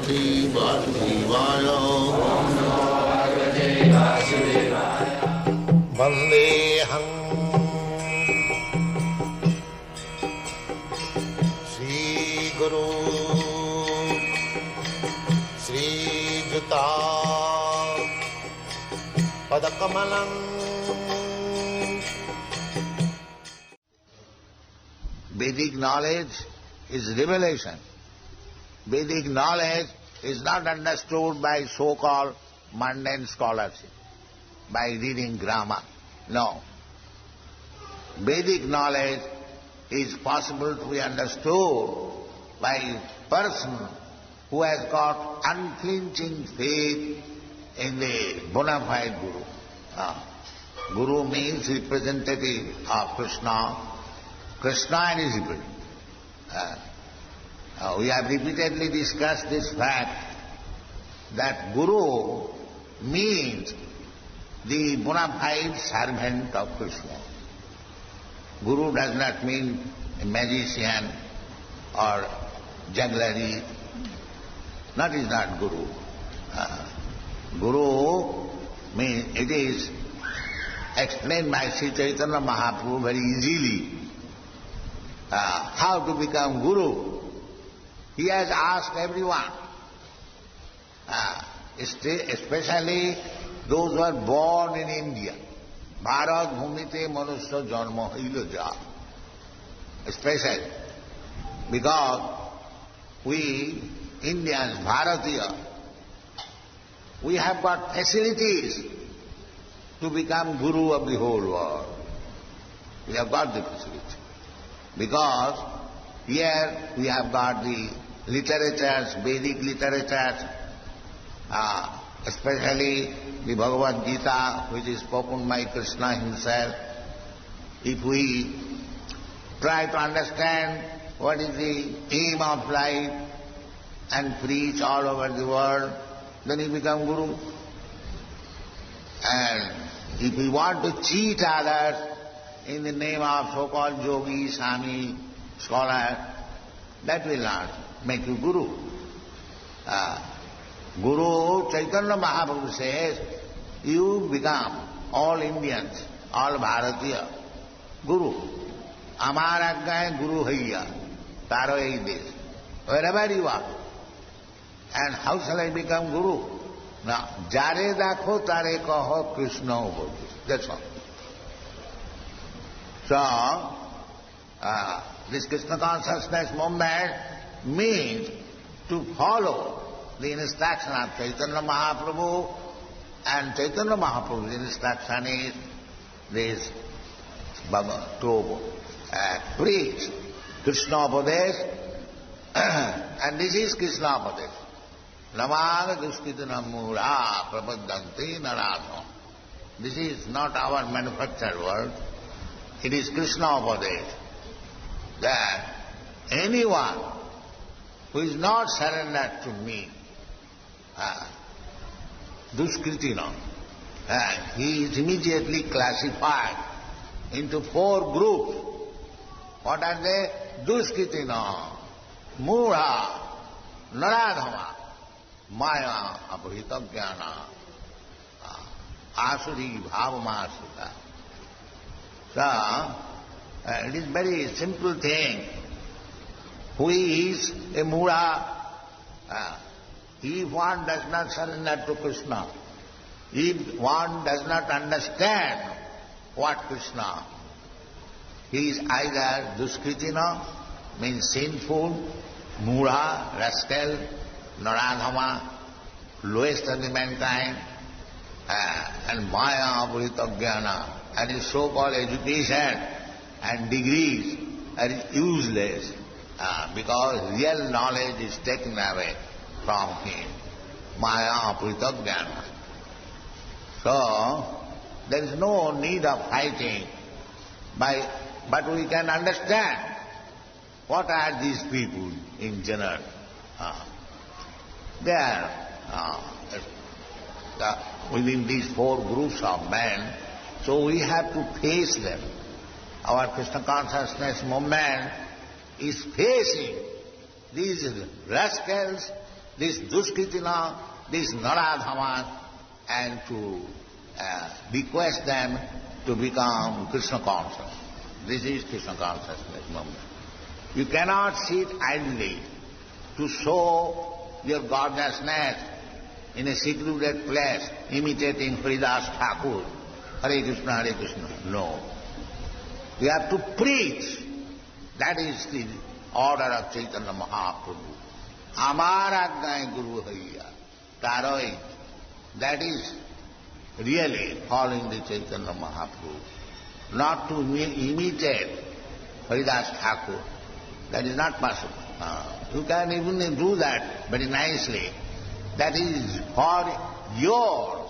Bhagavate Vasudevaya. Vandeham Sri Guru Sri Juta Padakamalam. Vedic knowledge is revelation. Vedic knowledge is not understood by so-called mundane scholarship, by reading grammar. No. Vedic knowledge is possible to be understood by a person who has got unflinching faith in the bona fide Guru. Guru means representative of Krishna. Krishna and his people. We have repeatedly discussed this fact that Guru means the bona fide servant of Krishna. Guru does not mean a magician or jugglery. That is not Guru. Guru means, it is explained by Sri Chaitanya Mahaprabhu very easily. How to become Guru? He has asked everyone, especially those who are born in India. Bharat bhumite manusya janma haila ja. Especially because we Indians, Bharatiya, we have got facilities to become Guru of the whole world. We have got the facility. Because here we have got the literatures, Vedic literatures, especially the Bhagavad-gita, which is spoken by Krišna himself. If we try to understand what is the aim of life and preach all over the world, then we become Guru. And if we want to cheat others in the name of so-called yogi, Swami, scholar, that will not make you Guru. Guru Chaitanya Mahaprabhu says, you become all Indians, all Bharatiya, Guru. Amar aggaye Guru haiya, taro ei desh. Wherever you are. And how shall I become Guru? Now, jare dakho tare kaho Krishna ubodhi. That's all. So, this Krishna consciousness movement means to follow the instruction of Chaitanya Mahaprabhu, and Chaitanya Mahaprabhu's instruction is this to preach Krishna Upadesh, and this is Krishna Upadesh. Namāga duskritanam mūrā prapadanti narātham. This is not our manufactured word. It is Krishna Upadesh, that anyone who is not surrendered to me, duskritina, he is immediately classified into 4 groups. What are they? Duskritina, mūಢa, naradhama, maya, abhrita jnana, asuri bhavamasita. So, it is very simple thing. Who is a mūಢa? If one does not surrender to Krishna, if one does not understand what Krishna, he is either duskritina, means sinful, mūಢa, rascal, naradhama, lowest of the mankind, and maya avrita jnana, and his so-called education and degrees are useless because real knowledge is taken away from him. Maya avrita jnana. So, there is no need of fighting, but we can understand what are these people in general. They are within these 4 groups of men, so we have to face them. Our Krishna consciousness movement is facing these rascals, this Duskritina, this Naradhamas, and to request them to become Krishna conscious. This is Krishna consciousness movement. You cannot sit idly to show your gorgeousness in a secluded place, imitating Haridas Thakur, Hare Krishna, no. You have to preach. That is the order of Chaitanya Mahaprabhu. Amar Ajnai Guru Hariya, Taroi. That is really following the Chaitanya Mahaprabhu. Not to imitate Haridas Thakur. That is not possible. You can even do that very nicely. That is for your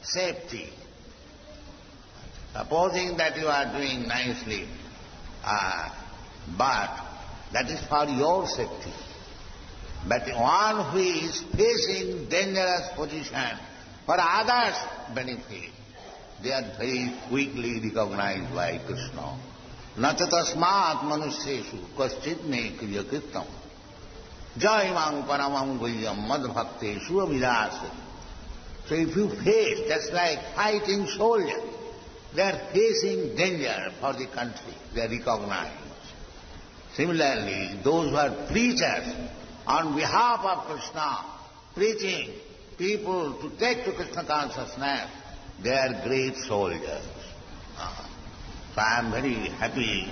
safety. Supposing that you are doing nicely, but that is for your safety. But one who is facing dangerous position for others' benefit, they are very quickly recognized by Krishna. Nacha tasmat manusyeshu kaschit me kriya kirtam jaimang paramam guhyam madbhakteshu abhidasa. So if you face, just like fighting soldiers, they are facing danger for the country, they are recognized. Similarly, those who are preachers on behalf of Krishna, preaching people to take to Krishna consciousness, they are great soldiers. So I am very happy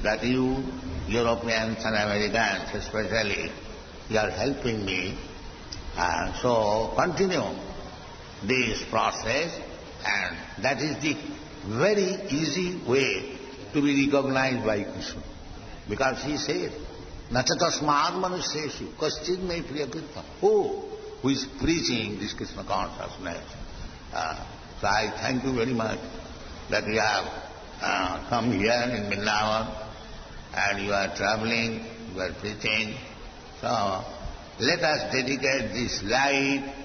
that you, Europeans and Americans especially, you are helping me. So continue this process, and that is the very easy way to be recognized by Krishna. Because he said, Nachatasmad manusyeshu kaschid me priyakritam. Who is preaching this Krishna consciousness? So I thank you very much that you have come here in Vrindavan and you are traveling, you are preaching. So let us dedicate this life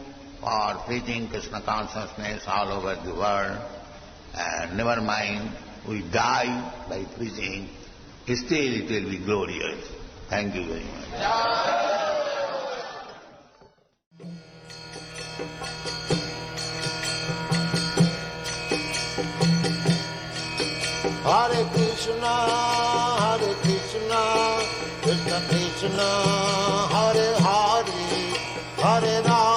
for preaching Krishna consciousness all over the world. And never mind, we die by preaching, still it will be glorious. Thank you very much. Hare Krishna, Krishna Krishna, Hare Hare, Hare Rama.